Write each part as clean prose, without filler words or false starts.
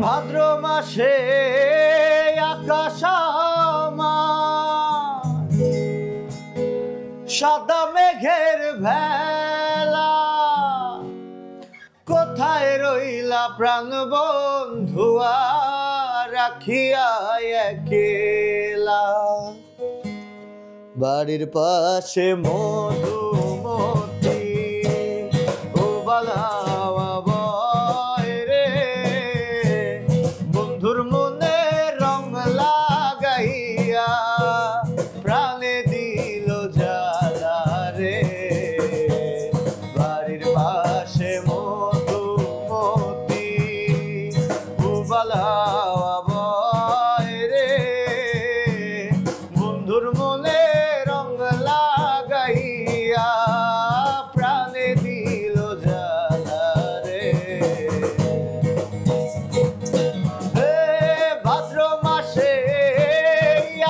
ভাদ্র মাসে আকাশ আমার সাদা মেঘের ভেলা, কোথায় রইলা প্রাণ বন্ধুয়া রাখিয়া একেলা। বাড়ির পাশে মধুমতি ও বালাওয়া বয় রে, বন্ধুর মনে রং লাগাইয়া প্রাণে দিল জ্বালা রে। বাড়ির পাশে মধুমতি ও বালাওয়া বয় রে, বন্ধুর মনে রং লাগাইয়া প্রাণে দিল জ্বালা রে। হে ভাদ্র মাসে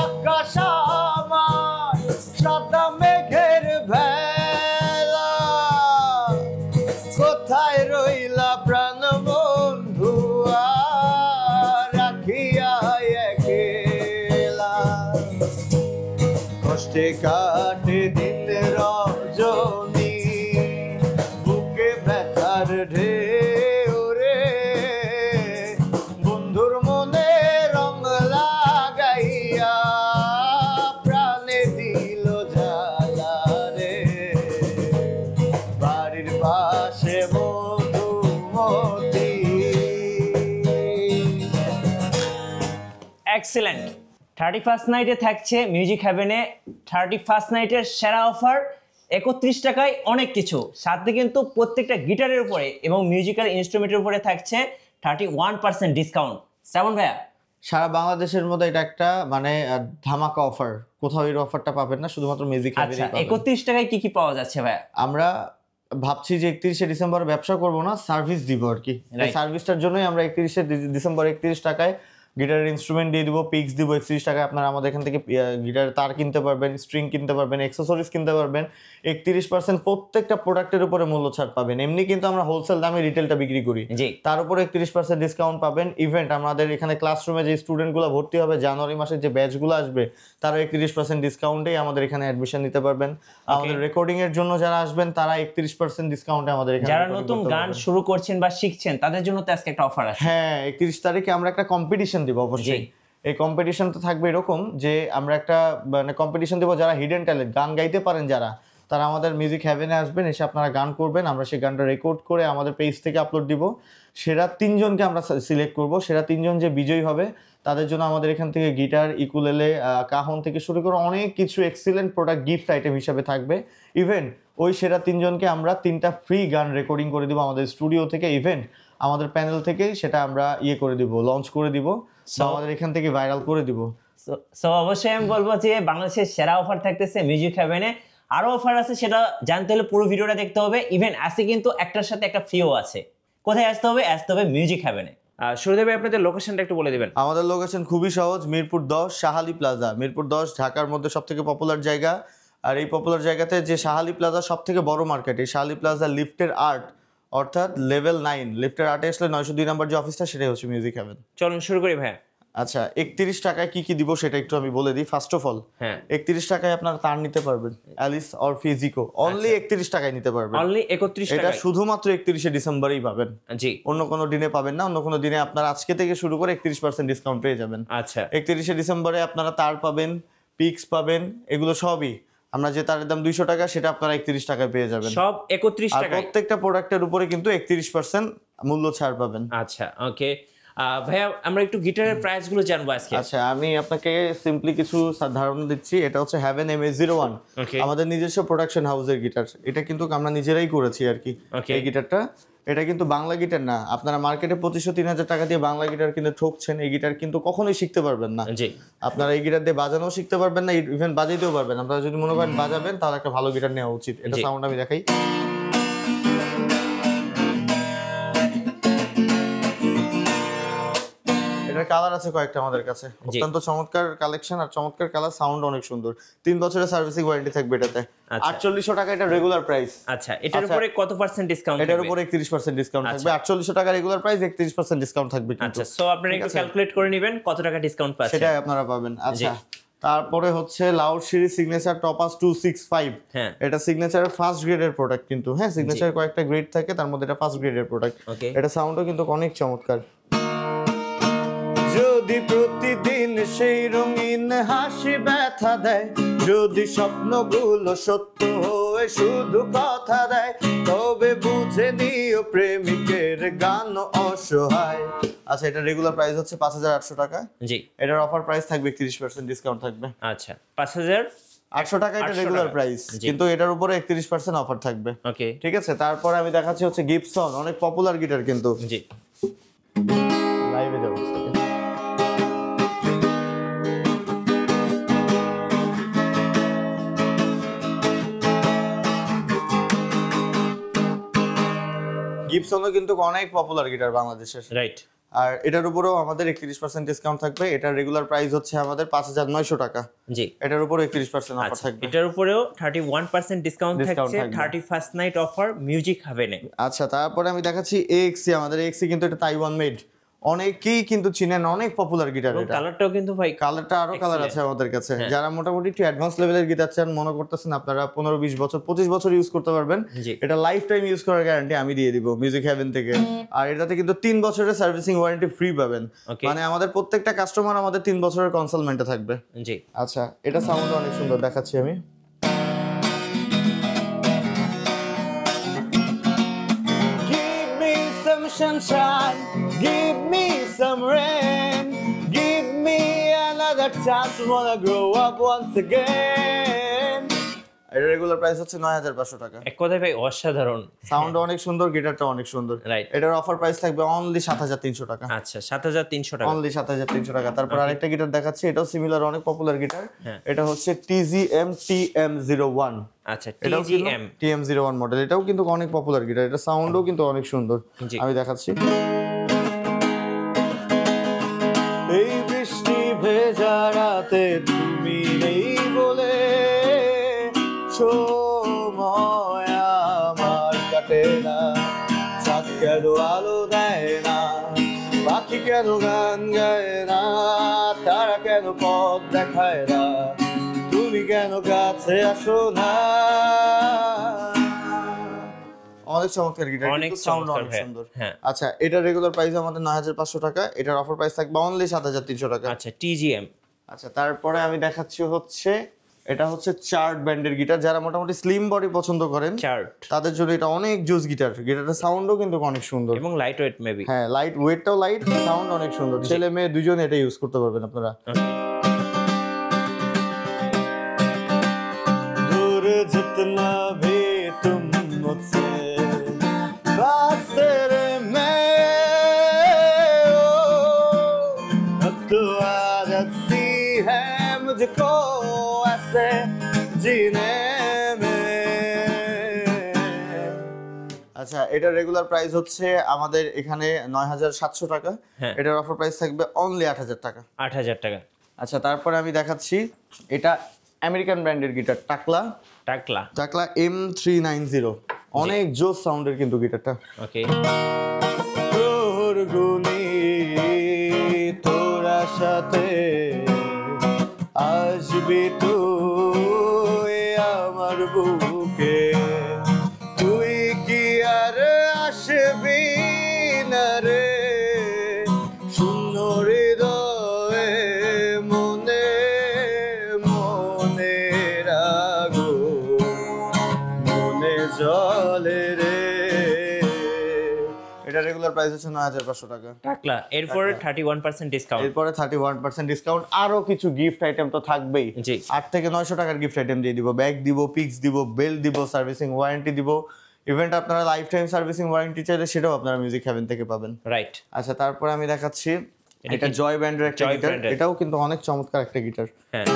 আকাশ আমার সাদা মেঘের ভেলা, কোথায় রইলা প্রাণ বন্ধু রাখিয়া একেলা। কষ্টে কাটে দিন রজনী, বুকে ব্যথার ঢেউ রে, বন্ধুর মনে রং লাগাইয়া প্রাণে দিল জ্বালা রে। বাড়ির পাশে মধুমতি। এক্সিলেন্ট। 31st নাইটে থাকছে মিউজিক হেভেনে 31st নাইটের সেরা অফার 31 টাকায় অনেক কিছু, সাথে কিন্তু প্রত্যেকটা গিটারের উপরে এবং মিউজিক্যাল ইনস্ট্রুমেন্টের উপরে থাকছে 31% ডিসকাউন্ট। শ্রাবণ ভাইয়া, সারা বাংলাদেশের মধ্যে এটা একটা মানে ধামাকা অফার, কোথাও এই অফারটা পাবেন না, শুধুমাত্র মিউজিক হেভেনে পাবেন। 31 টাকায় কি কি পাওয়া যাচ্ছে ভাইয়া? আমরা ভাবছি যে 31শে ডিসেম্বর ব্যবসা করব না, সার্ভিস দিব আর কি। এই সার্ভিসটার জন্যই আমরা 31শে ডিসেম্বর 31 টাকায় গিটারের ইনস্ট্রুমেন্ট দিয়ে দিব, পিক্স দিব 31 টাকায়। আপনারা আমাদের এখান থেকে গিটারের তার কিনতে পারবেন, স্ট্রিং কিনতে পারবেন, অ্যাক্সেসরিজ কিনতে পারবেন। 31% প্রত্যেকটা প্রোডাক্টের উপরে মূল্য ছাড় পাবেন। এমনি কিন্তু আমরা হোলসেল দামে রিটেলটা বিক্রি করি, তার উপরে 31% ডিসকাউন্ট পাবেন। ইভেন্ট আমাদের এখানে ক্লাসরুমে যে স্টুডেন্টগুলো ভর্তি হবে জানুয়ারি মাসের যে ব্যাচগুলো আসবে, তারা 31% ডিসকাউন্টেই আমাদের এখানে অ্যাডমিশন নিতে পারবেন। আমাদের রেকর্ডিং এর জন্য যারা আসবেন তারা 31% ডিসকাউন্টে আমাদের এখানে। যারা নতুন গান শুরু করছেন বা শিখছেন তাদের জন্য তো আজকে একটা অফার আছে। হ্যাঁ, 31 তারিখে আমরা একটা কম্পিটিশন দিব অবশ্যই। এই কম্পিটিশনটা থাকবে এরকম যে আমরা একটা মানে কম্পিটিশন দেবো, যারা হিডেন ট্যালেন্ট গান গাইতে পারেন যারা, তারা আমাদের মিউজিক হেভেনে আসবেন, এসে আপনারা গান করবেন, আমরা সেই গানটা রেকর্ড করে আমাদের পেজ থেকে আপলোড দিব। সেরা 3 জনকে আমরা সিলেক্ট করব। সেরা 3 জন যে বিজয়ী হবে তাদের জন্য আমাদের এখান থেকে গিটার, ইকুলেলে, কাহন থেকে শুরু করে অনেক কিছু এক্সিলেন্ট প্রোডাক্ট গিফট আইটেম হিসাবে থাকবে। ইভেন্ট ওই সেরা 3 জনকে আমরা 3টা ফ্রি গান রেকর্ডিং করে দিব আমাদের স্টুডিও থেকে। ইভেন্ট আমাদের প্যানেল থেকেই সেটা আমরা করে দিব, লঞ্চ করে দিব, আমাদের এখান থেকে ভাইরাল করে দিব। সো অবশ্যই আমি বলবো যে বাংলাদেশের সেরা অফার থাকতেছে মিউজিক হেভেনে। আরো অফার আছে, সেটা জানতে হলে পুরো ভিডিওটা দেখতে হবে। ইভেন আছে কিন্তু একটার সাথে একটা ফ্রিও আছে। কোথায় আসতে হবে? আসতে হবে মিউজিক হেভেনে। শুরুতে আপনাদের লোকেশনটা একটু বলে দিবেন। আমাদের লোকেশন খুবই সহজ, মিরপুর 10 শাহালি প্লাজা। মিরপুর 10 ঢাকার মধ্যে সবথেকে পপুলার জায়গা। আর এই পপুলার জায়গাতে যে শাহালি প্লাজা সবথেকে বড় মার্কেট, এই শাহালি প্লাজা লিফটের 8 অর্থাৎ লেভেল 9 লিফটের 8 আসলে 902 নম্বর যে অফিসটা, সেটাই হচ্ছে মিউজিক হেভেন। চলুন শুরু করি ভাই। আচ্ছা, 31 টাকায় কি কি দিব সেটা একটু আমি বলে দিই। ফার্স্ট অফ অল, 31 টাকায় আপনারা তার নিতে পারবেন, অ্যালিস অর ফিজিকো, অনলি 31 টাকায় নিতে পারবেন। অনলি 31 টাকা, এটা শুধুমাত্র 31শে ডিসেম্বরেই পাবেন, জি, অন্য কোনো দিনে পাবেন না। অন্য কোনো দিনে আপনারা আজকে থেকে শুরু করে 31% ডিসকাউন্ট পেয়ে যাবেন। আচ্ছা, 31শে ডিসেম্বরে আপনারা তার পাবেন, পিক্স পাবেন, এগুলো সবই আমরা যে তারের দাম 200 টাকা সেটা আপনারা 31 টাকায় পেয়ে যাবেন, সব 31 টাকা। প্রত্যেকটা প্রোডাক্টের উপরে কিন্তু 31% মূল্য ছাড় পাবেন। আচ্ছা, ওকে ভাইয়া, আমরা একটু গিটারের প্রাইস গুলো জানবো আজকে। আচ্ছা, আমি আপনাকে সিম্পলি কিছু ধারণা দিচ্ছি। এটা হচ্ছে হেভেন MA01, আমাদের নিজস্ব প্রোডাকশন হাউসের গিটার। এটা কিন্তু আমরা নিজেরাই করেছি আর কি। এই গিটারটা, এটা কিন্তু বাংলা গিটার না। আপনারা মার্কেটে 2500-3000 টাকা দিয়ে বাংলা গিটার কিন্তু ঠকছেন। এই গিটার কিন্তু কখনোই শিখতে পারবেন না। আপনারা এই গিটার দিয়ে বাজানোও শিখতে পারবেন না, ইভেন বাজাইতেও পারবেন। আপনারা যদি মনে করেন বাজাবেন, তাহলে একটা ভালো গিটার নেওয়া উচিত। এটা সাউন্ড আমি দেখাই। এটার কালার আছে কয়েকটা আমাদের কাছে, অত্যন্ত চমৎকার কালেকশন আর চমৎকার কালার, সাউন্ড অনেক সুন্দর। 3 বছরের সার্ভিসিং ওয়ারেন্টি থাকবে এটাতে। 4800 টাকা এটা রেগুলার প্রাইস। আচ্ছা, এটার উপরে কত পার্সেন্ট ডিসকাউন্ট? এটার উপরে 31% ডিসকাউন্ট থাকবে। 4800 টাকা রেগুলার প্রাইস, 31% ডিসকাউন্ট থাকবে কিন্তু। আচ্ছা, সো আপনারা একটু ক্যালকুলেট করে নেবেন কত টাকা ডিসকাউন্ট পাচ্ছেন, সেটাই আপনারা পাবেন। আচ্ছা, তারপরে হচ্ছে লাউড সিরিজ সিগনেচার টপাস 265। হ্যাঁ, এটা সিগনেচারের ফার্স্ট গ্রেডের প্রোডাক্ট কিন্তু। হ্যাঁ, সিগনেচার কয়েকটা গ্রেড থাকে, তার মধ্যে এটা ফার্স্ট গ্রেডের প্রোডাক্ট। এটা সাউন্ডও কিন্তু অনেক চমৎকার। যদি প্রতিদিন সেই রঙিন হাসি ব্যথা দেয়, যদি স্বপ্নগুলো সত্য হয়ে শুধু কথা দেয়, তবে বুঝে নিও প্রেমিকের গান অসহায়। আচ্ছা, এটা রেগুলার প্রাইস হচ্ছে 5800 টাকা। জি, এটার অফার প্রাইস থাকবে 30% ডিসকাউন্ট থাকবে। আচ্ছা, 5800 টাকা এটা রেগুলার প্রাইস, কিন্তু এটার উপরে 31% অফার থাকবে। ওকে, ঠিক আছে। তারপরে আমি দেখাচ্ছি হচ্ছে গিবসন, অনেক পপুলার গিটার কিন্তু। জি, লাইভে যাবো। গিবসনও কিন্তু অনেক পপুলার গিটার বাংলাদেশের, রাইট। আর এটার উপরেও আমাদের 31% ডিসকাউন্ট থাকবে। এটার রেগুলার প্রাইস হচ্ছে আমাদের 5900 টাকা। জি, এটার উপরে 31% অফার থাকবে। এটার উপরেও 31% ডিসকাউন্ট থাকছে 31st নাইট অফার মিউজিক হাভেনে। আচ্ছা, তারপরে আমি দেখাচ্ছি এক্সি। আমাদের এক্সি কিন্তু এটা তাইওয়ান মেড, অনেকেই কিন্তু চিনেন, অনেক পপুলার গিটার। এটা কালারটাও কিন্তু ভাই, কালারটা আরো কালার আছে আমাদের কাছে। যারা মোটামুটি একটু অ্যাডভান্স লেভেলের গিটার চান, মনে করতেছেন আপনারা 15-20 বছর 25 বছর ইউজ করতে পারবেন, এটা লাইফ টাইম ইউজ করার গ্যারান্টি আমি দিয়ে দিব মিউজিক হেভেন থেকে। আর এটাতে কিন্তু 3 বছরের সার্ভিসিং ওয়ারেন্টি ফ্রি পাবেন। মানে আমাদের প্রত্যেকটা কাস্টমার আমাদের 3 বছরের কনসালমেন্টে থাকবে। জি, আচ্ছা, এটা সাউন্ড অনেক সুন্দর, দেখাচ্ছি আমি। Sunshine, give me some rain, give me another chance to wanna grow up once again. এর রেগুলার প্রাইস হচ্ছে 9500 টাকা। এক কথায় ভাই অসাধারণ, সাউন্ড অনেক সুন্দর, গিটারটা অনেক সুন্দর। রাইট। এটার অফার প্রাইস থাকবে অনলি 7300 টাকা। আচ্ছা, 7300 টাকা, অনলি 7300 টাকা। তারপর আরেকটা গিটার দেখাচ্ছি, এটাও সিমিলার, অনেক পপুলার গিটার। এটা হচ্ছে TGM TM01। আচ্ছা, TM TM01 মডেল। এটাও কিন্তু অনেক পপুলার গিটার, এটা সাউন্ডও কিন্তু অনেক সুন্দর। আমি দেখাচ্ছি। এই বৃষ্টি ভেজা রাতে তুমি নেই বলে সময় আমার কাটে না, চাঁদ কেন আলো দেয় না, পাখি কেন গান গায় না, তারা কেন পথ দেখায় না, তুমি কেন কাছে আসো না। অনেক চমৎকার গিটার, অনেক সাউন্ড চমৎকার, অনেক সুন্দর। আচ্ছা, এটার রেগুলার প্রাইস আমাদের 9500 টাকা, এটার অফার প্রাইস থাকবে অনলি 7300 টাকা। আচ্ছা, TGM। আচ্ছা, তারপরে আমি দেখাচ্ছি হচ্ছে, এটা হচ্ছে চার্ট ব্যান্ডের গিটার। যারা মোটামুটি স্লিম বডি পছন্দ করেন তাদের জন্য এটা অনেক জোস গিটার। গিটারটার সাউন্ডও কিন্তু অনেক সুন্দর এবং লাইট ওয়েট মেবি। হ্যাঁ, লাইট ওয়েটটাও লাইট, সাউন্ড অনেক সুন্দর। ছেলে মেয়ে দুজনে এটা ইউজ করতে পারবেন আপনারা। दूर जितना भी तुम मुझसे पास तेरे में हो, अब तो आदत सी है मुझको ऐसे जीने में। আচ্ছা, এটার রেগুলার প্রাইস হচ্ছে আমাদের এখানে 9700 টাকা। এটার অফার প্রাইস থাকবে অনলি 8000 টাকা। 8000 টাকা। আচ্ছা, তারপরে আমি দেখাচ্ছি, এটা আমেরিকান ব্র্যান্ডের গিটার, টাকলা M390। অনেক জোস সাউন্ডের কিন্তু গিটারটা। ওকে। তোর গুনি তোরা সাথে আসবি তুই আমার বুকে, তুই কি আর আসবি না রে, শূন্য হৃদয়ে মনে মনে রাগো, মনে জলে রে। এটা রেগুলার প্রাইস হচ্ছে 9500 টাকা। টাকলা। এরপরে 31% ডিসকাউন্ট। এরপরে 31% ডিসকাউন্ট। আরো কিছু গিফট আইটেম তো থাকবেই। 8 থেকে 900 টাকার গিফট আইটেম দিয়ে দিব। ব্যাগ দিব, পিক্স দিব, বেল দিব, সার্ভিসিং ওয়ারেন্টি দিব। ইভেন্ট আপনারা লাইফ টাইম সার্ভিসিং ওয়ারেন্টি চাইলে সেটাও আপনারা মিউজিক হেভেন থেকে পাবেন। রাইট। আচ্ছা, তারপরে আমি দেখাচ্ছি, এটা জয় ব্র্যান্ডের একটা গিটার। এটাও কিন্তু অনেক চমৎকার একটা গিটার। হ্যাঁ,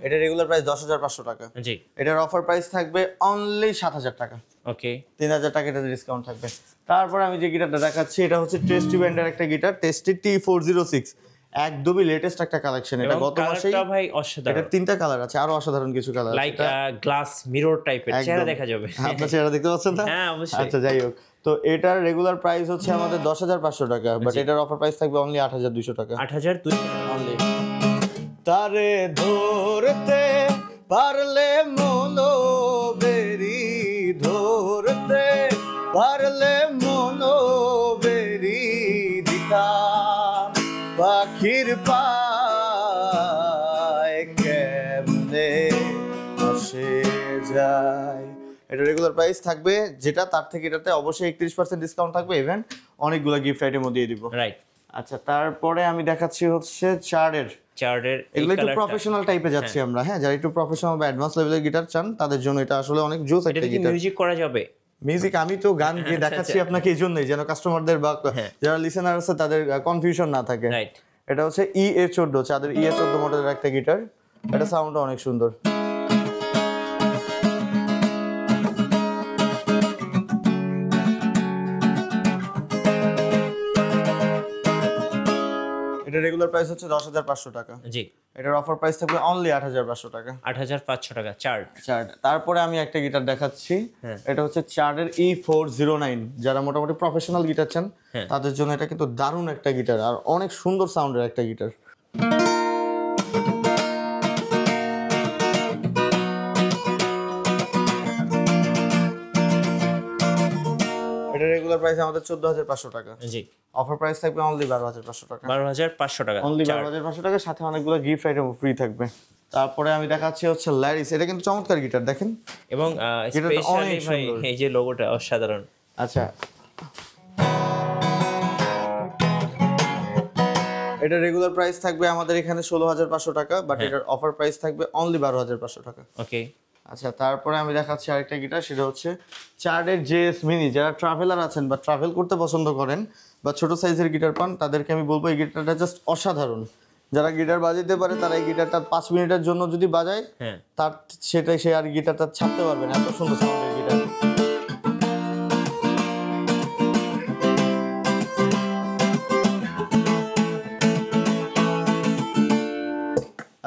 এটা রেগুলার প্রাইস 10,500 টাকা। জি। এটার অফার প্রাইস থাকবে অনলি 7,000 টাকা। ওকে, 3,000 টাকা এটাতে ডিসকাউন্ট থাকবে। তারপর আমি যে গিটারটা দেখাচ্ছি এটা হচ্ছে টেস্টি ব্র্যান্ডের একটা গিটার, টেস্টি T406, একদমই লেটেস্ট একটা কালেকশন। এটা গত মাসেই, ভাই অসাধারণ। এটা 3টা কালার আছে, আরো অসাধারণ কিছু কালার আছে। লাইক গ্লাস মিরর টাইপের চেহারা দেখা যাবে। আপনার চেহারা দেখতে পাচ্ছেন না? হ্যাঁ অবশ্যই। আচ্ছা যাই হোক, তো এটার রেগুলার প্রাইস হচ্ছে আমাদের 10,500 টাকা, বাট এটার অফার প্রাইস থাকবে অনলি 8,200 টাকা। 8,200 অনলি। তারে ধরতে পারলে মনোবেরি, ধরতে পারলে মনোবেরি দিতাম পাখির পায় কেমনে আসে যায়। এটা রেগুলার প্রাইস থাকবে যেটা, তার থেকে এটাতে অবশ্যই 31% ডিসকাউন্ট থাকবে, ইভেন অনেকগুলো গিফট আইটেমও দিয়ে দিব। রাইট। আচ্ছা তারপরে আমি দেখাচ্ছি হচ্ছে চার্ডের। এগুলো একটু প্রফেশনাল টাইপে যাচ্ছি আমরা, হ্যাঁ, যারা একটু প্রফেশনাল বা অ্যাডভান্স লেভেলের গিটার চান তাদের জন্য এটা আসলে অনেক জোস একটা গিটার। মিউজিক করা যাবে? মিউজিক আমি তো গান গিয়ে দেখাচ্ছি আপনাকে এই জন্যই, যেন কাস্টমারদের বা যারা লিসেনার আছে তাদের কনফিউশন না থাকে। রাইট। এটা হচ্ছে EA14, চাঁদের EA14 মডেলের একটা গিটার। এটা সাউন্ডটা অনেক সুন্দর। এটা রেগুলার প্রাইস হচ্ছে 10,500 টাকা। জি। এটার অফার প্রাইস থাকবে অনলি 8,500 টাকা। 8,500 টাকা চার্ড। তারপরে আমি একটা গিটার দেখাচ্ছি, এটা হচ্ছে চার্ডের E409। যারা মোটামুটি প্রফেশনাল গিটার চান তাদের জন্য এটা কিন্তু দারুণ একটা গিটার, আর অনেক সুন্দর সাউন্ডের একটা গিটার। এটা রেগুলার প্রাইস আমাদের 14,500 টাকা। জি। অফার প্রাইস থাকবে অনলি 12,500 টাকা। 12,500 টাকা। অনলি 12,500 টাকা, সাথে অনেকগুলো গিফট আইটেম ফ্রি থাকবে। তারপরে আমি দেখাচ্ছি হচ্ছে ল্যারিস। এটা কিন্তু চমৎকার গিটার, দেখেন, এবং স্পেশালি ভাই এই যে লোগোটা অসাধারণ। আচ্ছা এটা রেগুলার প্রাইস থাকবে আমাদের এখানে 16,500 টাকা, বাট এটার অফার প্রাইস থাকবে অনলি 12,500 টাকা। ওকে। আচ্ছা তারপরে আমি দেখাচ্ছি আরেকটা গিটার, সেটা হচ্ছে চার্ডের JS মিনি। যারা ট্রাভেলার আছেন বা ট্রাভেল করতে পছন্দ করেন বা ছোট সাইজের গিটার পান, তাদেরকে আমি বলবো এই গিটারটা জাস্ট অসাধারণ। যারা গিটার বাজাতে পারে তারা এই গিটারটা 5 মিনিটের জন্য যদি বাজায়, তার সেটাই সে আর গিটারটা ছাড়তে পারবে না, এত সুন্দর সাউন্ডের গিটার।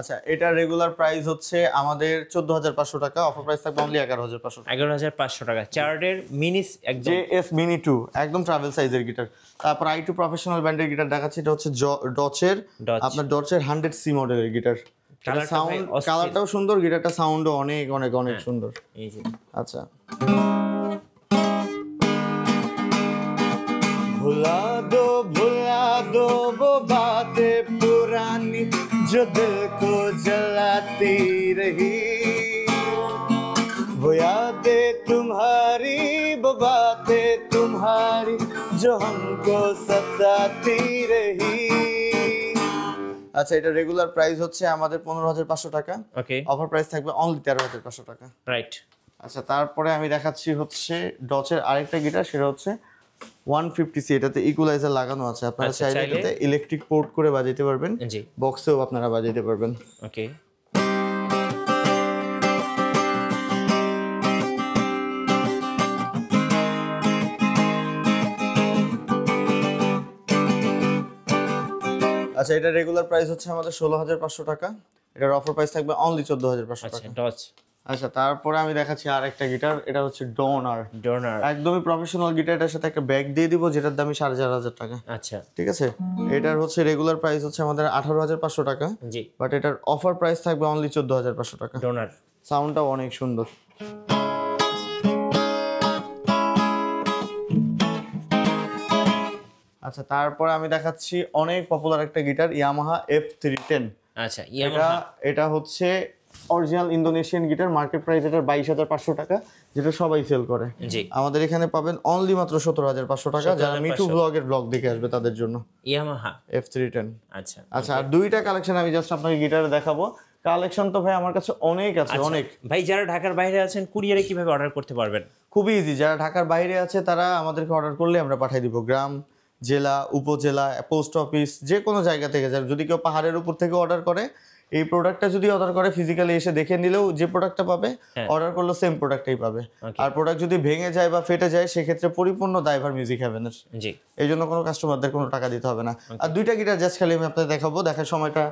আচ্ছা এটা রেগুলার প্রাইস হচ্ছে আমাদের 14,500 টাকা, অফার প্রাইস থাকবে অনলি 11,500 টাকা। 11,500 টাকা চার্ডের মিনি, একদম JS মিনি 2, একদম ট্রাভেল সাইজের গিটার। তারপর I2 প্রফেশনাল ব্র্যান্ডের গিটার দেখাচ্ছি, এটা হচ্ছে ডচের, আপনার ডচের 100C মডেলের গিটার। সাউন্ড কালারটাও সুন্দর, গিটারটা সাউন্ডও অনেক অনেক অনেক সুন্দর। এই যে আচ্ছা ভুলা দো वो बातें पुरानी जो दिल को जलाती रही, वो यादें तुम्हारी, वो बातें तुम्हारी जो हमको सताती रही। আচ্ছা এটা রেগুলার প্রাইস হচ্ছে আমাদের 15,500 টাকা। ওকে। অফার প্রাইস থাকবে অনলি 13,500 টাকা। রাইট। আচ্ছা তারপরে আমি দেখাচ্ছি হচ্ছে ডচের আরেকটা গিটার, সেটা হচ্ছে 150C। এটাতে ইকুয়ালাইজার লাগানো আছে, আপনারা চাইলে এটাতে ইলেকট্রিক পোর্ট করে বাজাতে পারবেন, জি, বক্সেও আপনারা বাজাতে পারবেন। ওকে। আচ্ছা এটা রেগুলার প্রাইস হচ্ছে আমাদের 16,500 টাকা, এটার অফার প্রাইস থাকবে অনলি 14,500 টাকা। আচ্ছা ডচ। আচ্ছা তারপরে আমি দেখাচ্ছি আরেকটা গিটার, এটা হচ্ছে ডোনার। একদমই প্রফেশনাল গিটার, এটার সাথে একটা ব্যাগ দিয়ে দিব যেটার দাম 4,500 টাকা। আচ্ছা ঠিক আছে, এটার হচ্ছে রেগুলার প্রাইস হচ্ছে আমাদের 18,500 টাকা, জি, বাট এটার অফার প্রাইস থাকবে অনলি 14,500 টাকা। ডোনার সাউন্ডটাও অনেক সুন্দর। আচ্ছা তারপরে আমি দেখাচ্ছি অনেক পপুলার একটা গিটার, ইয়ামাহা F310। আচ্ছা এটা হচ্ছে original Indonesian guitar, market price এটার 22,500 টাকা, যেটা সবাই সেল করে। জি, আমাদের এখানে পাবেন অনলি মাত্র 17,500 টাকা, যারা মিঠু ব্লগের ব্লগ দেখে আসবে তাদের জন্য ইয়ামাহা F310। আচ্ছা আচ্ছা আর দুইটা কালেকশন আমি জাস্ট আপনাকে গিটারে দেখাবো। কালেকশন তো ভাই আমার কাছে অনেক আছে, অনেক। ভাই যারা ঢাকার বাইরে আছেন কুরিয়ারে কিভাবে অর্ডার করতে পারবেন? খুবই ইজি, যারা ঢাকার বাইরে আছে তারা আমাদেরকে অর্ডার করলে আমরা পাঠিয়ে দিব, গ্রাম, জেলা, উপজেলা, পোস্ট অফিস, যে কোনো জায়গা থেকে। যদি কেউ পাহাড়ের উপর থেকে অর্ডার করে এই প্রোডাক্টটা যদি অর্ডার করে ফিজিক্যালি এসে দেখে নিলেও যে প্রোডাক্টটা পাবে, অর্ডার করলেও সেম প্রোডাক্টটাই পাবে। আর প্রোডাক্ট যদি ভেঙে যায় বা ফেটে যায় সেক্ষেত্রে পরিপূর্ণ দায়ভার মিউজিক হ্যাভেনের। জি, এই জন্য কোনো কাস্টমারদের কোনো টাকা দিতে হবে না। আর দুইটা গিটার জাস্ট খালি আমি আপনাদের দেখাবো, দেখার সময়টা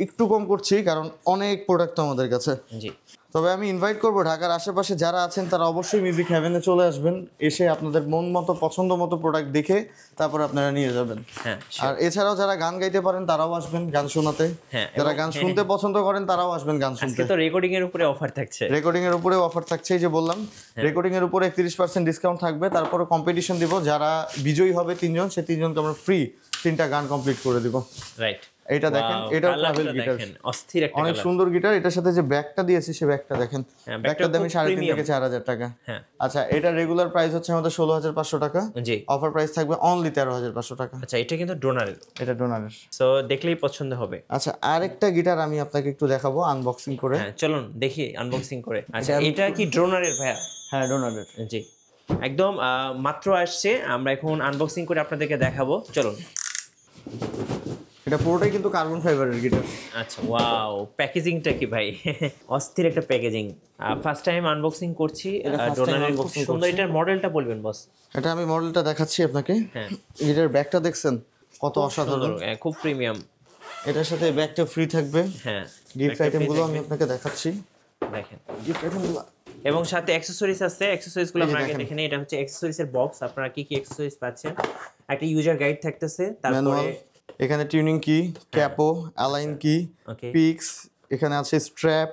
একটু কম করছি কারণ অনেক প্রোডাক্ট তো আমাদের কাছে। জি, তবে আমি ইনভাইট করবো ঢাকার আশেপাশে যারা আছেন তারা অবশ্যই মিউজিক হ্যাভেনে চলে আসবেন, এসে আপনাদের মন মতো পছন্দ মতো প্রোডাক্ট দেখে তারপর আপনারা নিয়ে যাবেন। হ্যাঁ, আর এছাড়াও যারা গান গাইতে পারেন তারাও আসবেন গান শোনাতে, হ্যাঁ, যারা গান শুনতে পছন্দ করেন তারাও আসবেন গান শুনতে। আজকে তো রেকর্ডিং এর উপরে অফার থাকছে। রেকর্ডিং এর উপরে অফার থাকছে, এই যে বললাম রেকর্ডিং এর উপরে 31% ডিসকাউন্ট থাকবে। তারপরে কম্পিটিশন দিব, যারা বিজয়ী হবে 3 জন, সেই 3 জনকে আমরা ফ্রি 3টা গান কমপ্লিট করে দিব। রাইট, এইটা দেখেন, এটাও ট্রাভেল গিটার, অস্থির একটা অনেক সুন্দর গিটার। এটার সাথে যে ব্যাগটা দিয়েছি সে ব্যাগটা দেখেন, ব্যাগটার দাম 3.5 থেকে 4,000 টাকা। হ্যাঁ, আচ্ছা, এটা রেগুলার প্রাইস হচ্ছে আমাদের 16,500 টাকা, জি, অফার প্রাইস থাকবে অনলি 13,500 টাকা। আচ্ছা, এটা কিন্তু ডোনারের, এটা ডোনারের, সো দেখলেই পছন্দ হবে। আচ্ছা, আরেকটা গিটার আমি আপনাকে একটু দেখাবো আনবক্সিং করে। হ্যাঁ, চলুন দেখি আনবক্সিং করে। আচ্ছা, এটা কি ডোনারের ভাইয়া? হ্যাঁ, ডোনারের। জি, একদম মাত্র আসছে, আমরা এখন আনবক্সিং করে আপনাদেরকে দেখাবো, চলুন। এটা পুরোটাই কিন্তু কার্বন ফাইবারের গিটার। আচ্ছা, ওয়াও, প্যাকেজিংটা কি ভাই, অস্থির একটা প্যাকেজিং। ফার্স্ট টাইম আনবক্সিং করছি ডোনারের, খুব সুন্দর। এটার মডেলটা বলবেন বস? এটা আমি মডেলটা দেখাচ্ছি আপনাকে। হ্যাঁ, এটার ব্যাগটা দেখছেন কত অসাধারণ, খুব প্রিমিয়াম। এটার সাথে ব্যাগটা ফ্রি থাকবে। হ্যাঁ, গিফট আইটেমগুলো আমি আপনাকে দেখাচ্ছি, দেখেন গিফট আইটেমগুলো। এবং সাথে অ্যাকসেসরিজ আছে, অ্যাকসেসরিজগুলো আমরা আগে দেখে নিই। এটা হচ্ছে অ্যাকসেসরিজের বক্স, আপনারা কি কি অ্যাকসেসরিজ পাচ্ছেন। একটা ইউজার গাইড থাকতেছে, তারপরে এখানে টিউনিং কি, ক্যাপো, অ্যালাইন কি, ওকে, পিক্স, এখানে আছে স্ট্র্যাপ,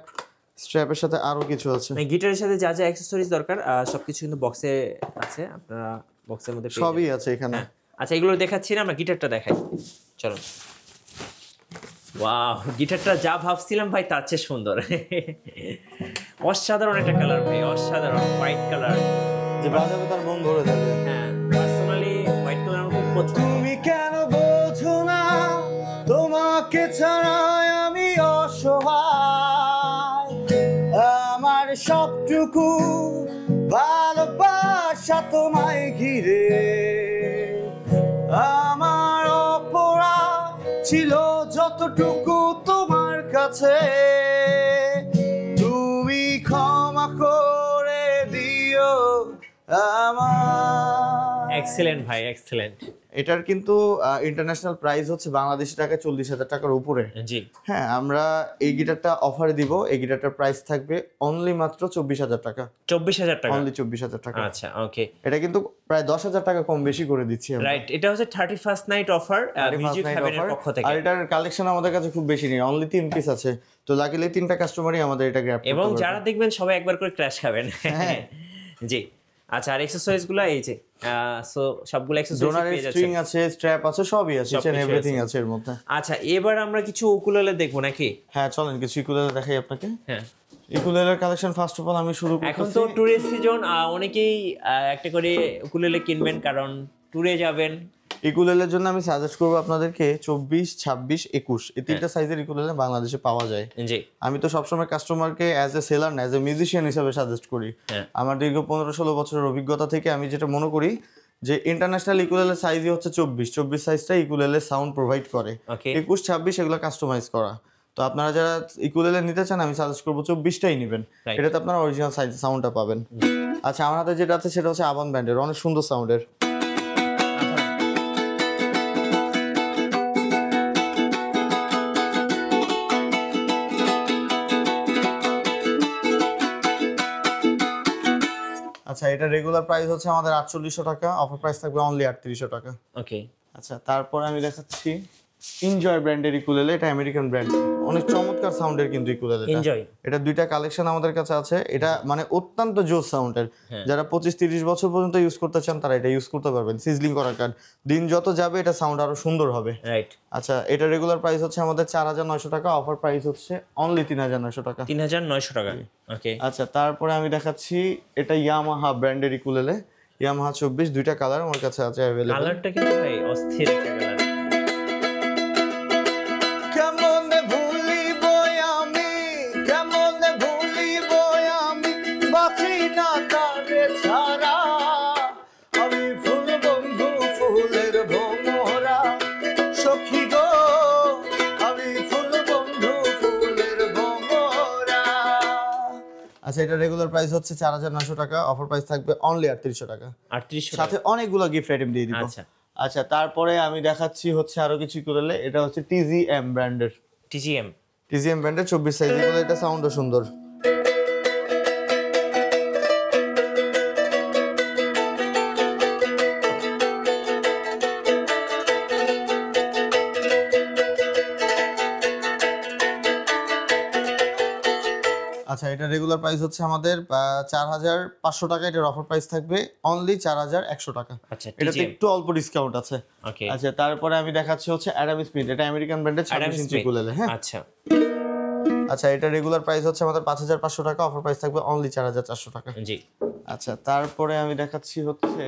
স্ট্র্যাপের সাথে আরো কিছু আছে। মানে গিটারের সাথে যা যা অ্যাকসেসরিজ দরকার সবকিছু কিন্তু বক্সে আছে, আপনারা বক্সের মধ্যে পেয়ে সবই যাবেন। আছে এখানে। আচ্ছা, এগুলো দেখাচ্ছি না, আমরা গিটারটা দেখাই, চলো। ওয়াও, গিটারটা যা ভাবছিলাম ভাই তার চেয়ে সুন্দর, অসাধারণ একটা কালার ভাই, অসাধারণ হোয়াইট কালার, যে বাজাবে তার মন ভরে যাবে। হ্যাঁ, পার্সোনালি হোয়াইট কালার আমার খুব পছন্দ। তুমি কেন বোঝো না তোমাকে ছাড়া আমি অসহায়, আমার সবটুকু ভালোবাসা তোমায় ঘিরে, আমার অপরাধ ছিল যতটুকু তোমার কাছে, তুমি ক্ষমা করে দিও আমার। এক্সেলেন্ট ভাই, এক্সেলেন্ট। এটার কিন্তু ইন্টারন্যাশনাল প্রাইস হচ্ছে বাংলাদেশি টাকায় 40,000 টাকার উপরে। জি, হ্যাঁ, আমরা এই গিটারটা অফারে দিব। এই গিটারটার প্রাইস থাকবে অনলি মাত্র 24,000 টাকা। 24,000 টাকা, অনলি 24,000 টাকা। আচ্ছা, ওকে। এটা কিন্তু প্রায় 10,000 টাকা কম বেশি করে দিচ্ছি আমরা। রাইট, এটা হচ্ছে 31st নাইট অফার মিউজিক হ্যাভেনের পক্ষ থেকে। আর এটার কালেকশন আমাদের কাছে খুব বেশি নেই, অনলি 3 পিস আছে। তো লাকিলি 3টা কাস্টমারই আমাদের এটা গ্র্যাব করতে এবং পারবে। যারা দেখবেন সবাই একবার করে ক্র্যাশ খাবেন। হ্যাঁ। জি, আচ্ছা, আর অ্যাকসেসরিজগুলো এই যে সো সবগুলো অ্যাকসেসরিজ ডোনারের পেয়ে স্ট্রিং যাচ্ছেন। আছে, স্ট্র্যাপ আছে, সবই আছে, সবকিছুই এভরিথিং আছে। আছে এর মধ্যে। আচ্ছা, এবার আমরা কিছু উকুলেলে দেখবো নাকি? হ্যাঁ, চলেন কিছু ইকুলেলে দেখাই আপনাকে। হ্যাঁ, ইকুলেলের কালেকশন ফার্স্ট অফ অল আমি শুরু করতেছি। এখন তো ট্যুরিস্ট সিজন, অনেকেই একটা করে উকুলেলে কিনবেন কারণ ট্যুরে যাবেন। ইকুলেলের জন্য আমি সাজেস্ট করবো আপনাদেরকে 24, 26, 21 এই 3টা সাইজের ইকুলেলে বাংলাদেশে পাওয়া যায়। জি, আমি তো সবসময় কাস্টমারকে অ্যাজ এ সেলার না, অ্যাজ এ মিউজিশিয়ান হিসাবে সাজেস্ট করি। হ্যাঁ, আমার দীর্ঘ 15-16 বছরের অভিজ্ঞতা থেকে আমি যেটা মনে করি যে ইন্টারন্যাশনাল ইকুলেলের সাইজই হচ্ছে 24 সাইজটা ইকুলেলে সাউন্ড প্রোভাইড করে। ওকে, 21, 26 এগুলো কাস্টমাইজ করা। তো আপনারা যারা ইকুলেলে নিতে চান আমি সাজেস্ট করবো 24টাই নেবেন, Right. এটাতে আপনারা অরিজিনাল সাইজ সাউন্ডটা পাবেন। আচ্ছা, আমার হাতে যেটা আছে সেটা হচ্ছে আবান ব্র্যান্ডের, অনেক সুন্দর সাউন্ডের। আচ্ছা, এটা রেগুলার প্রাইস হচ্ছে আমাদের 4800 টাকা, অফার প্রাইস থাকবে অনলি 3800 টাকা। ওকে, আচ্ছা, তারপরে আমি দেখাচ্ছি এনজয় ব্র্যান্ডের ইকুলেলে, এটা আমেরিকান ব্র্যান্ড, অনেক চমৎকার সাউন্ডের কিন্তু ইকুলেলে। এনজয়, এটা 2টা কালেকশন আমাদের কাছে আছে। এটা মানে অত্যন্ত জোস সাউন্ডের, যারা 25-30 বছর পর্যন্ত ইউজ করতে চান তারা এটা ইউজ করতে পারবেন। সিজলিং করার কারণ দিন যত যাবে এটা সাউন্ড আরো সুন্দর হবে। রাইট। আচ্ছা, এটা রেগুলার প্রাইস হচ্ছে আমাদের 4,900 টাকা, অফার প্রাইস হচ্ছে অনলি 3,900 টাকা। 3,900 টাকা, ওকে। আচ্ছা, তারপরে আমি দেখাচ্ছি এটা ইয়ামাহা ব্র্যান্ডের ইকুলেলে, ইয়ামাহা 24, 2টা কালার আমার কাছে আছে अवेलेबल। কালারটা কিন্তু ভাই অস্থির একটা কালার। কেমনে ভুলিব আমি, কেমনে ভুলিব আমি, বাঁচি না তারে ছাড়া, আমি ফুল বন্ধু ফুলের ভোমরা, সখী গো আমি ফুল বন্ধু আচ্ছা, এটা রেগুলার প্রাইস হচ্ছে 4900 টাকা, অফার প্রাইস থাকবে অনলি 3800 টাকা, 3800 সাথে অনেকগুলো গিফট আইটেম দিয়ে দিব। আচ্ছা আচ্ছা, তারপরে আমি দেখাচ্ছি হচ্ছে আরো কিছু করলে, এটা হচ্ছে টিজিএম ব্র্যান্ডের, টিজিএম ব্র্যান্ডের 24 সাইজ, এগুলো এটা সাউন্ডও সুন্দর। আচ্ছা, এটা রেগুলার প্রাইস হচ্ছে আমাদের 4500 টাকা, এটার অফার প্রাইস থাকবে অনলি 4100 টাকা। আচ্ছা, এটাতে একটু অল্প ডিসকাউন্ট আছে। ওকে। আচ্ছা, তারপরে আমি দেখাচ্ছি হচ্ছে অ্যাডাম স্মিথ, এটা আমেরিকান ব্র্যান্ডের 26 ইঞ্চি কুলেলে। হ্যাঁ, আচ্ছা আচ্ছা, এটা রেগুলার প্রাইস হচ্ছে আমাদের 5500 টাকা, অফার প্রাইস থাকবে অনলি 4400 টাকা। জি। আচ্ছা, তারপরে আমি দেখাচ্ছি হচ্ছে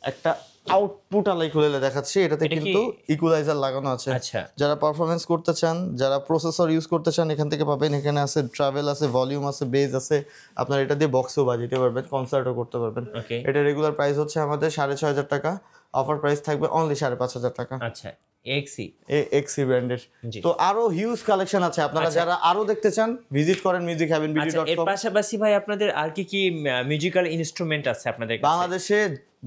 একটা আউটপুট আলাই কুলেলে দেখাচ্ছি, এটাতে কিন্তু ইকুয়ালাইজার লাগানো আছে। আচ্ছা যারা পারফরমেন্স করতে চান, যারা প্রসেসর ইউজ করতে চান, এখান থেকে পাবেন। এখানে আছে ট্রাভেল আছে, ভলিউম আছে, বেজ আছে, আপনার এটা দিয়ে বক্সও বাজাতে পারবেন, কনসার্টও করতে পারবেন। ওকে। এটা রেগুলার প্রাইস হচ্ছে আমাদের 6500 টাকা, অফার প্রাইস থাকবে অনলি 5500 টাকা। আচ্ছা, এক্সি ব্র্যান্ডের। তো আরো হিউজ কালেকশন আছে, আপনারা যারা আরো দেখতে চান ভিজিট করেন musicheavenbeauty.com। এর পাশাপাশি ভাই আপনাদের আর কি কি মিউজিক্যাল ইনস্ট্রুমেন্ট আছে আপনাদের কাছে? বাংলাদেশে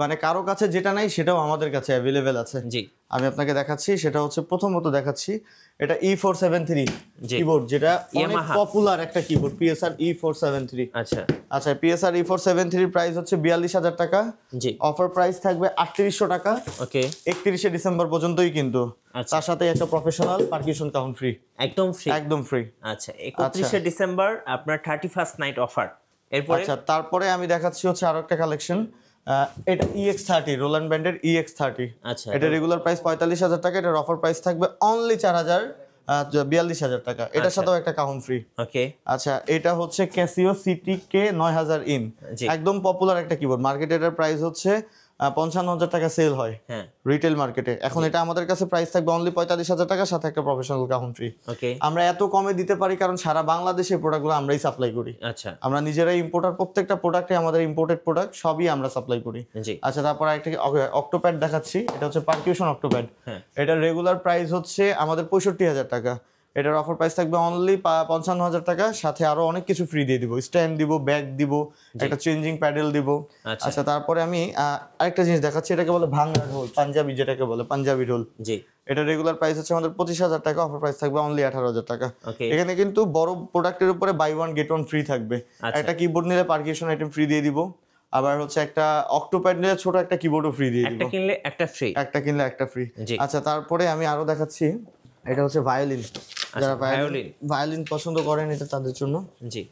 মানে কারো কাছে যেটা নাই সেটাও আমাদের কাছে অ্যাভেলেবেল আছে। জি। আমি আপনাকে দেখাচ্ছি, সেটা হচ্ছে প্রথমত দেখাচ্ছি এটা E473 কিবোর্ড, যেটা অনেক পপুলার একটা কিবোর্ড, PSR E473। আচ্ছা আচ্ছা, PSR E473 প্রাইস হচ্ছে 42000 টাকা। জি। অফার প্রাইস থাকবে 3800 টাকা। ওকে। 31শে ডিসেম্বর পর্যন্তই কিন্তু। তার সাথে একটা প্রফেশনাল পারকিউশন কাউন্ট ফ্রি, একদম ফ্রি। আচ্ছা, 31শে ডিসেম্বর আপনার 31st নাইট অফার। এরপরে আচ্ছা, তারপরে আমি দেখাচ্ছি হচ্ছে আরো একটা কালেকশন, এটা EX30, রোল্যান্ড ব্র্যান্ডের EX30। আচ্ছা, এটা রেগুলার প্রাইস 45000 টাকা, এটার অফার প্রাইস থাকবে অনলি 42000 টাকা, এটার সাথেও একটা কাউন্ট ফ্রি। ওকে। আচ্ছা, এটা হচ্ছে ক্যাসিও CTK 9000 ইন, একদম পপুলার একটা কিবোর্ড, মার্কেটে এটার প্রাইস হচ্ছে 55000 টাকা সেল হয় রিটেল মার্কেটে। এখন এটা আমাদের কাছে প্রাইস থাকবে অনলি 45000 টাকা, সাথে একটা প্রফেশনাল কাউন্ট ফ্রি। আমরা এত কমে দিতে পারি কারণ সারা বাংলাদেশে প্রোডাক্টগুলো আমরাই সাপ্লাই করি। আচ্ছা, আমরা নিজেরাই ইম্পোর্টার, প্রত্যেকটা প্রোডাক্টে আমাদের ইম্পোর্টেড প্রোডাক্ট সবই আমরা সাপ্লাই করি। আচ্ছা, তারপর একটা অক্টোপ্যাড দেখাচ্ছি, এটা হচ্ছে পারকিউশন অক্টোপ্যাড। এটার রেগুলার প্রাইস হচ্ছে আমাদের 65000 টাকা, এটার অফার প্রাইস থাকবে অনলি 55000 টাকা, সাথে আরো অনেক কিছু ফ্রি দিয়ে দিব, স্ট্যান্ড দিব, ব্যাগ দিব, একটা চেঞ্জিং প্যাডেল দিব। আচ্ছা, তারপরে আমি আরেকটা জিনিস দেখাচ্ছি, এটাকে বলে ভাঙ্গা ঢোল, পাঞ্জাবি যেটাকে বলে পাঞ্জাবি ঢোল। এটা রেগুলার প্রাইস হচ্ছে আমাদের 25000 টাকা, অফার প্রাইস থাকবে অনলি 18000 টাকা। এখানে কিন্তু বড় প্রোডাক্টের উপরে buy one get one free থাকবে। একটা কিবোর্ড নিলে পারকিউশন আইটেম ফ্রি দিয়ে দিব, আবার হচ্ছে একটা অক্টোপ্যাড নিলে ছোট একটা কিবোর্ডও ফ্রি দিয়ে দিব, একটা কিনলে একটা ফ্রি। আচ্ছা, তারপরে আমি আরো দেখাচ্ছি, এটা হচ্ছে ভায়োলিন, যারা ভায়োলিন পছন্দ করেন এটা তাদের জন্য। জি,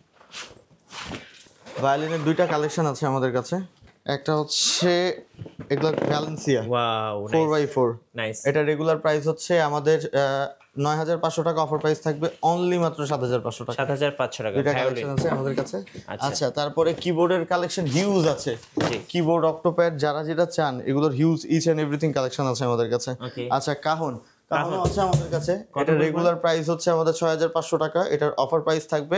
ভায়োলিনের দুইটা কালেকশন আছে আমাদের কাছে, একটা হচ্ছে এগুলো ভ্যালেন্সিয়া 4x4, এটা রেগুলার প্রাইস হচ্ছে আমাদের 9500 টাকা, অফার প্রাইস থাকবে অনলি মাত্র 7500 টাকা। 7500 টাকা দুইটা কালেকশন আছে আমাদের কাছে। আচ্ছা, তারপরে কিবোর্ডের কালেকশন হিউজ আছে, কিবোর্ড, অক্টোপ্যাড, যারা যেটা চান এগুলোর huge each and everything collection আছে আমাদের কাছে। আচ্ছা, কাহন আছে আমাদের কাছে, এটা রেগুলার প্রাইস হচ্ছে আমাদের 6500 টাকা, এটার অফার প্রাইস থাকবে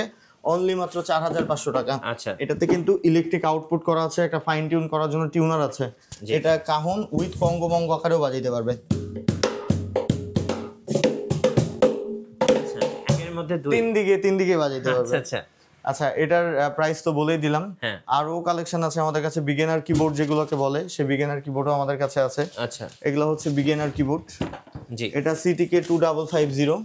অনলি মাত্র 4500 টাকা। আচ্ছা, এটাতে কিন্তু ইলেকট্রিক আউটপুট করা আছে, একটা ফাইন টিউন করার জন্য টিউনার আছে। এটা কাহন উইথ কঙ্গো মঙ্গো আকারেও বাজাইতে পারবে, তিন দিকে বাজাইতে পারবে। আচ্ছা, এটার প্রাইস তো বলেই দিলাম। আরো কালেকশন আছে আমাদের কাছে, বিগিনার কিবোর্ড যেগুলোকে বলে, সেই বিগিনার কিবোর্ডও আমাদের কাছে আছে। আচ্ছা, এগুলো হচ্ছে বিগিনার কিবোর্ড। জি, এটা CTK 2550,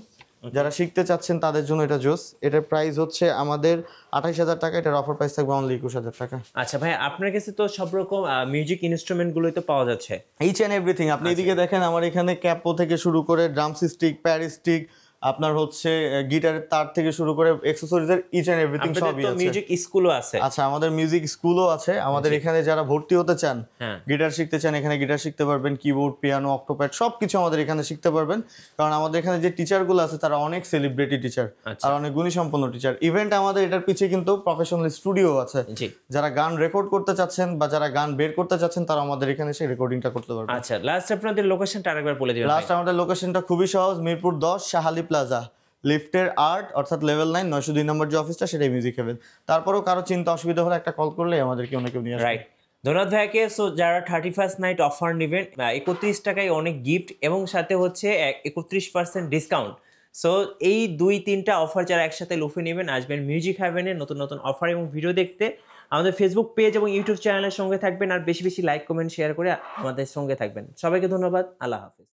যারা শিখতে চাচ্ছেন তাদের জন্য এটা জোস। এটার প্রাইস হচ্ছে আমাদের 28000 টাকা, এটার অফার প্রাইস থাকবে অনলি 21000 টাকা। আচ্ছা ভাই, আপনার কাছে তো সব রকম মিউজিক ইনস্ট্রুমেন্ট গুলোই তো পাওয়া যাচ্ছে, ইচ এন্ড এভরিথিং। আপনি এদিকে দেখেন, আমার এখানে ক্যাপো থেকে শুরু করে ড্রাম স্টিক, প্যাড স্টিক, আপনার হচ্ছে গিটারের তার থেকে শুরু করে অ্যাকসেসরিজের ইচ এন্ড এভরিথিং সবই আছে। মিউজিক স্কুলও আছে? আচ্ছা, আমাদের মিউজিক স্কুলও আছে। আমাদের এখানে যারা ভর্তি হতে চান, গিটার শিখতে চান, এখানে গিটার শিখতে পারবেন, কিবোর্ড, পিয়ানো, অক্টোপ্যাড সবকিছু আমাদের এখানে শিখতে পারবেন। কারণ আমাদের এখানে যে টিচারগুলো আছে তারা অনেক সেলিব্রিটি টিচার আর অনেক গুণীসম্পন্ন টিচার। ইভেন্ট আমাদের এটার পিছিয়ে কিন্তু প্রফেশনাল স্টুডিও আছে, যারা গান রেকর্ড করতে চাচ্ছেন বা যারা গান বের করতে চাচ্ছেন তারা আমাদের এখানে এসে রেকর্ডিংটা করতে পারবেন। আচ্ছা, লাস্ট আপনাদের লোকেশনটা আরেকবার বলে দিবেন। লাস্ট আমাদের লোকেশনটা খুবই সহজ, মিরপুর 10 শাহালি প্লাজা, লিফটের আর্ট অর্থাৎ লেভেল 9 902 নম্বর যে অফিসটা, সেটাই মিউজিক হেভেন। তারপরেও কারো চিন্তা অসুবিধা হলে একটা কল করলে আমাদেরকে অনেক নিয়ে আসবে। রাইট, ধন্যবাদ ভাইকে। সো যারা 31st নাইট অফার নেবেন, 31 টাকায় অনেক গিফট এবং সাথে হচ্ছে 31% ডিসকাউন্ট। সো এই 2-3টা অফার যারা একসাথে লুফে নেবেন, আসবেন মিউজিক হ্যাভেনে নতুন নতুন অফার এবং ভিডিও দেখতে। আমাদের ফেসবুক পেজ এবং ইউটিউব চ্যানেলের সঙ্গে থাকবেন, আর বেশি বেশি লাইক কমেন্ট শেয়ার করে আমাদের সঙ্গে থাকবেন। সবাইকে ধন্যবাদ, আল্লাহ হাফেজ।